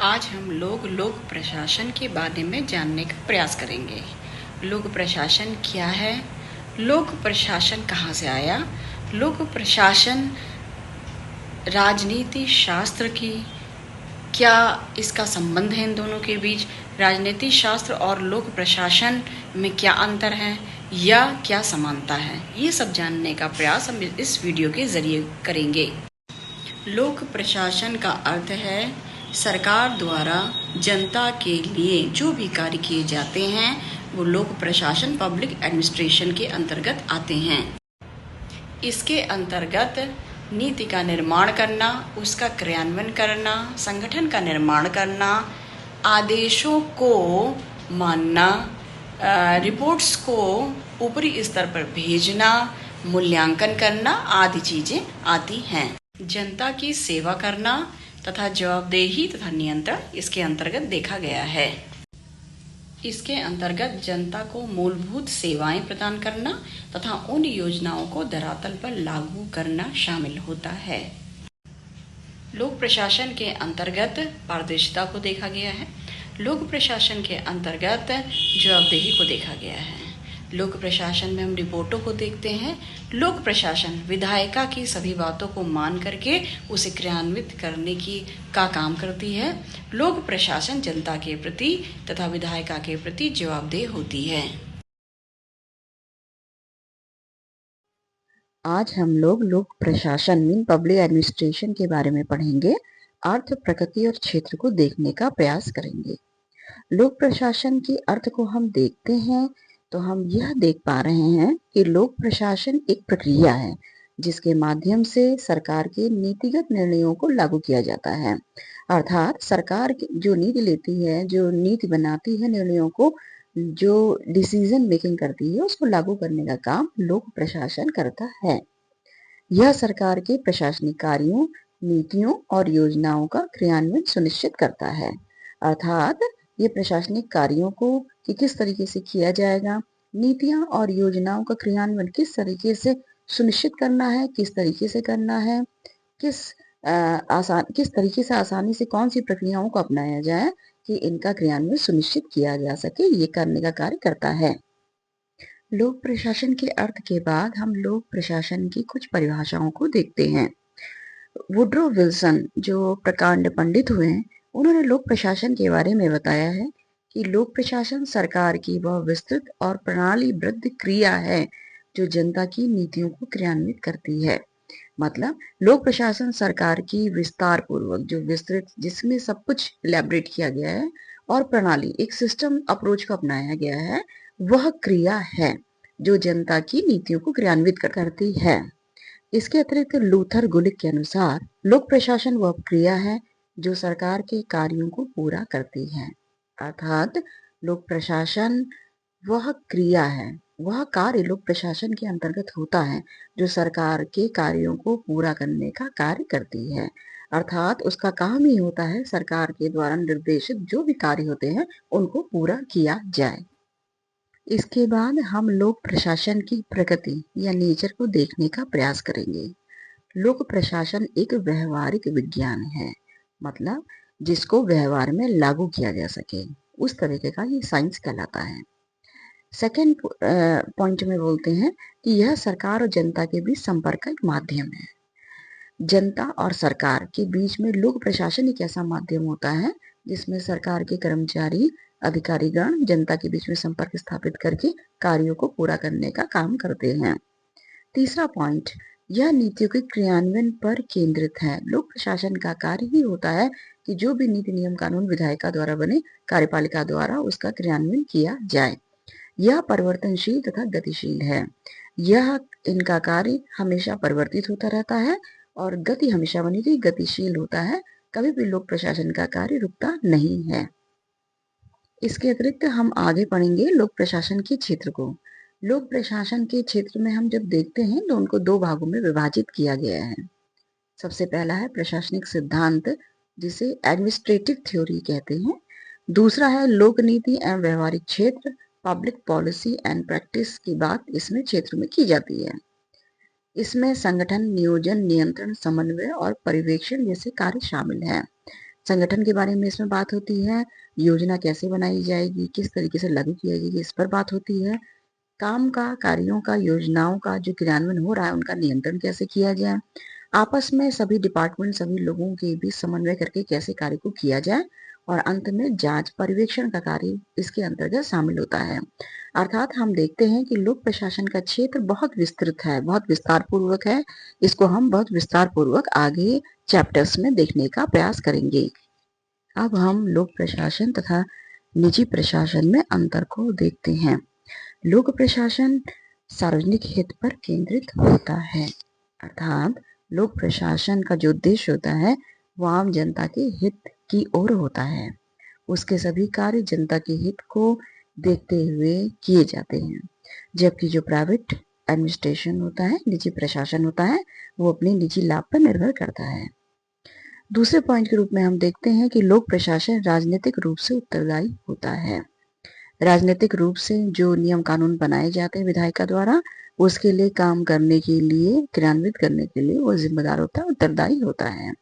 आज हम लोक प्रशासन के बारे में जानने का प्रयास करेंगे। लोक प्रशासन क्या है? लोक प्रशासन कहाँ से आया? लोक प्रशासन राजनीति शास्त्र की क्या इसका संबंध है? इन दोनों के बीच राजनीति शास्त्र और लोक प्रशासन में क्या अंतर है या क्या समानता है, ये सब जानने का प्रयास हम इस वीडियो के जरिए करेंगे। लोक प्रशासन का अर्थ है सरकार द्वारा जनता के लिए जो भी कार्य किए जाते हैं वो लोक प्रशासन पब्लिक एडमिनिस्ट्रेशन के अंतर्गत आते हैं। इसके अंतर्गत नीति का निर्माण करना, उसका क्रियान्वयन करना, संगठन का निर्माण करना, आदेशों को मानना, रिपोर्ट्स को ऊपरी स्तर पर भेजना, मूल्यांकन करना आदि चीजें आती हैं। जनता की सेवा करना तथा जवाबदेही तथा नियंत्रण इसके अंतर्गत देखा गया है। इसके अंतर्गत जनता को मूलभूत सेवाएं प्रदान करना तथा उन योजनाओं को धरातल पर लागू करना शामिल होता है। लोक प्रशासन के अंतर्गत पारदर्शिता को देखा गया है। लोक प्रशासन के अंतर्गत जवाबदेही को देखा गया है। लोक प्रशासन में हम रिपोर्टों को देखते हैं। लोक प्रशासन विधायिका की सभी बातों को मान करके उसे क्रियान्वित करने का काम करती है। लोक प्रशासन जनता के प्रति तथा विधायिका के प्रति जवाबदेह होती है। आज हम लोक प्रशासन मीन पब्लिक एडमिनिस्ट्रेशन के बारे में पढ़ेंगे। अर्थ, प्रकृति और क्षेत्र को देखने का प्रयास करेंगे। लोक प्रशासन के अर्थ को हम देखते हैं तो हम यह देख पा रहे हैं कि लोक प्रशासन एक प्रक्रिया है जिसके माध्यम से सरकार के नीतिगत निर्णयों को लागू किया जाता है। अर्थात सरकार जो नीति लेती है, जो नीति बनाती है, निर्णयों को जो डिसीजन मेकिंग करती है उसको लागू करने का काम लोक प्रशासन करता है। यह सरकार के प्रशासनिक कार्यों, नीतियों और योजनाओं का क्रियान्वयन सुनिश्चित करता है। अर्थात ये प्रशासनिक कार्यों को कि किस तरीके से किया जाएगा, नीतियां और योजनाओं का क्रियान्वयन किस तरीके से सुनिश्चित करना है, किस तरीके से करना है, किस तरीके से आसानी से कौन सी प्रक्रियाओं को अपनाया जाए कि इनका क्रियान्वयन सुनिश्चित किया जा सके, ये करने का कार्य करता है। लोक प्रशासन के अर्थ के बाद हम लोक प्रशासन की कुछ परिभाषाओं को देखते हैं। वुड्रो विल्सन जो प्रकांड पंडित हुए हैं, उन्होंने लोक प्रशासन के बारे में बताया है कि लोक प्रशासन सरकार की वह विस्तृत और प्रणालीबद्ध क्रिया है जो जनता की नीतियों को क्रियान्वित करती है। मतलब लोक प्रशासन सरकार की विस्तार पूर्वक जो विस्तृत, जिसमें सब कुछ इलेबोरेट किया गया है और प्रणाली एक सिस्टम अप्रोच को अपनाया गया है, वह क्रिया है जो जनता की नीतियों को क्रियान्वित करती है। इसके अतिरिक्त लूथर गुलिक के अनुसार लोक प्रशासन वह क्रिया है जो सरकार के कार्यों को पूरा करती है। अर्थात लोक प्रशासन वह क्रिया है, वह कार्य लोक प्रशासन के अंतर्गत होता है जो सरकार के कार्यों को पूरा करने का कार्य करती है। अर्थात उसका काम ही होता है सरकार के द्वारा निर्देशित जो भी कार्य होते हैं उनको पूरा किया जाए। इसके बाद हम लोक प्रशासन की प्रकृति या नेचर को देखने का प्रयास करेंगे। लोक प्रशासन एक व्यवहारिक विज्ञान है, मतलब जिसको व्यवहार में लागू किया जा सके, उस तरीके का ये साइंस कहलाता है। सेकेंड पॉइंट में बोलते हैं कि यह सरकार और जनता के बीच संपर्क का एक माध्यम है। जनता और सरकार के बीच में लोक प्रशासन एक ऐसा माध्यम होता है जिसमें सरकार के कर्मचारी, अधिकारीगण जनता के बीच में संपर्क स्थापित करके कार्यों को पूरा करने का काम करते हैं। तीसरा पॉइंट, यह नीतियों के क्रियान्वयन पर केंद्रित है। लोक प्रशासन का कार्य ही होता है कि जो भी नीति, नियम, कानून विधायिका द्वारा बने, कार्यपालिका द्वारा उसका क्रियान्वयन किया जाए। यह परिवर्तनशील तथा गतिशील है। यह इनका कार्य हमेशा परिवर्तित होता रहता है और गति हमेशा बनी रही, गतिशील होता है। कभी भी लोक प्रशासन का कार्य रुकता नहीं है। इसके अतिरिक्त हम आगे पढ़ेंगे लोक प्रशासन के क्षेत्र को। लोक प्रशासन के क्षेत्र में हम जब देखते हैं तो उनको दो भागों में विभाजित किया गया है। सबसे पहला है प्रशासनिक सिद्धांत, जिसे एडमिनिस्ट्रेटिव थ्योरी कहते हैं। दूसरा है लोक नीति एवं व्यवहारिक क्षेत्र, पब्लिक पॉलिसी एंड प्रैक्टिस की बात इसमें क्षेत्र में की जाती है। इसमें संगठन, नियोजन, नियंत्रण, समन्वय और पर्यवेक्षण जैसे कार्य शामिल हैं। संगठन के बारे में इसमें बात होती है, योजना कैसे बनाई जाएगी, किस तरीके से लागू की जाएगी, इस पर बात होती है। काम का, कार्यों का, योजनाओं का जो क्रियान्वयन हो रहा है उनका नियंत्रण कैसे किया जाए, आपस में सभी डिपार्टमेंट, सभी लोगों के बीच समन्वय करके कैसे कार्य को किया जाए, और अंत में जांच पर्यवेक्षण का कार्य इसके अंतर्गत शामिल होता है। अर्थात हम देखते हैं कि लोक प्रशासन का क्षेत्र बहुत विस्तृत है, बहुत विस्तार पूर्वक है। इसको हम बहुत विस्तार पूर्वक आगे चैप्टर्स में देखने का प्रयास करेंगे। अब हम लोक प्रशासन तथा निजी प्रशासन में अंतर को देखते हैं। लोक प्रशासन सार्वजनिक हित पर केंद्रित होता है, अर्थात लोक प्रशासन का जो उद्देश्य होता है वो आम जनता के हित की ओर होता है। उसके सभी कार्य जनता के हित को देखते हुए किए जाते हैं, जबकि जो प्राइवेट एडमिनिस्ट्रेशन होता है, निजी प्रशासन होता है, वो अपने निजी लाभ पर निर्भर करता है। दूसरे पॉइंट के रूप में हम देखते हैं कि लोक प्रशासन राजनीतिक रूप से उत्तरदायी होता है। राजनीतिक रूप से जो नियम कानून बनाए जाते हैं विधायिका द्वारा, उसके लिए काम करने के लिए, क्रियान्वित करने के लिए वो जिम्मेदार होता है, उत्तरदायी होता है।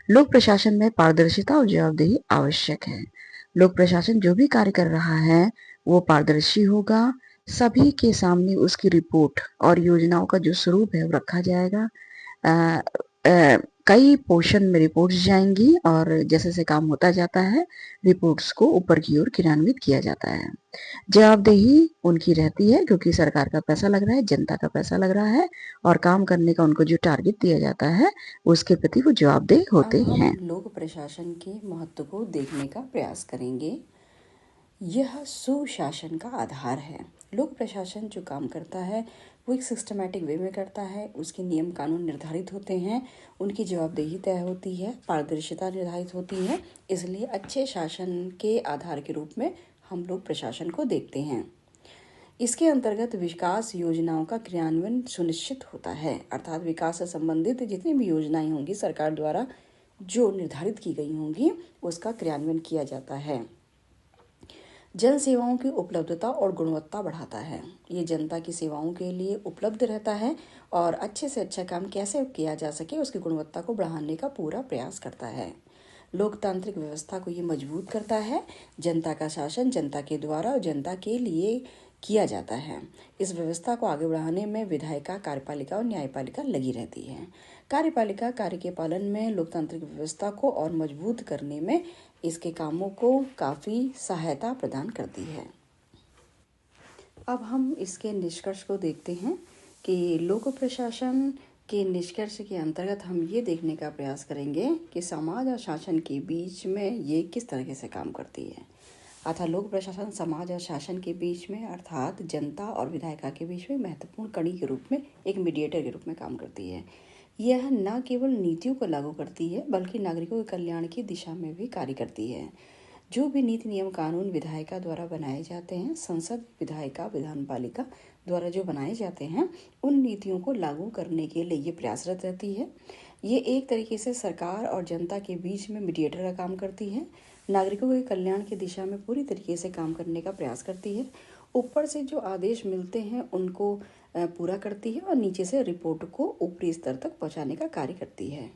लोक प्रशासन में पारदर्शिता और जवाबदेही आवश्यक है। लोक प्रशासन जो भी कार्य कर रहा है वो पारदर्शी होगा, सभी के सामने उसकी रिपोर्ट और योजनाओं का जो स्वरूप है वो रखा जाएगा। कई पोर्शन में रिपोर्ट्स जाएंगी और जैसे जैसे काम होता जाता है रिपोर्ट्स को ऊपर की ओर क्रियान्वित किया जाता है। जवाबदेही उनकी रहती है क्योंकि सरकार का पैसा लग रहा है, जनता का पैसा लग रहा है, और काम करने का उनको जो टारगेट दिया जाता है उसके प्रति वो जवाबदेह होते अब हैं। हम लोक प्रशासन के महत्व को देखने का प्रयास करेंगे। यह सुशासन का आधार है। लोक प्रशासन जो काम करता है वो एक सिस्टमैटिक वे में करता है, उसके नियम कानून निर्धारित होते हैं, उनकी जवाबदेही तय होती है, पारदर्शिता निर्धारित होती है। इसलिए अच्छे शासन के आधार के रूप में हम लोग प्रशासन को देखते हैं। इसके अंतर्गत विकास योजनाओं का क्रियान्वयन सुनिश्चित होता है, अर्थात विकास से संबंधित जितनी भी योजनाएं होंगी सरकार द्वारा जो निर्धारित की गई होंगी उसका क्रियान्वयन किया जाता है। जन सेवाओं की उपलब्धता और गुणवत्ता बढ़ाता है। ये जनता की सेवाओं के लिए उपलब्ध रहता है और अच्छे से अच्छा काम कैसे किया जा सके उसकी गुणवत्ता को बढ़ाने का पूरा प्रयास करता है। लोकतांत्रिक व्यवस्था को ये मजबूत करता है। जनता का शासन जनता के द्वारा और जनता के लिए किया जाता है। इस व्यवस्था को आगे बढ़ाने में विधायिका, कार्यपालिका और न्यायपालिका लगी रहती है। कार्यपालिका कार्य के पालन में लोकतांत्रिक व्यवस्था को और मजबूत करने में इसके कामों को काफ़ी सहायता प्रदान करती है। अब हम इसके निष्कर्ष को देखते हैं कि लोक प्रशासन के निष्कर्ष के अंतर्गत हम ये देखने का प्रयास करेंगे कि समाज और शासन के बीच में ये किस तरीके से काम करती है। अर्थात लोक प्रशासन समाज और शासन के बीच में, अर्थात जनता और विधायिका के बीच में महत्वपूर्ण कड़ी के रूप में, एक मीडिएटर के रूप में काम करती है। यह न केवल नीतियों को लागू करती है बल्कि नागरिकों के कल्याण की दिशा में भी कार्य करती है। जो भी नीति नियम कानून विधायिका द्वारा बनाए जाते हैं, संसद, विधायिका, विधानपालिका द्वारा जो बनाए जाते हैं, उन नीतियों को लागू करने के लिए ये प्रयासरत रहती है। ये एक तरीके से सरकार और जनता के बीच में मीडिएटर का काम करती है। नागरिकों के कल्याण की दिशा में पूरी तरीके से काम करने का प्रयास करती है। ऊपर से जो आदेश मिलते हैं उनको पूरा करती है और नीचे से रिपोर्ट को ऊपरी स्तर तक पहुंचाने का कार्य करती है।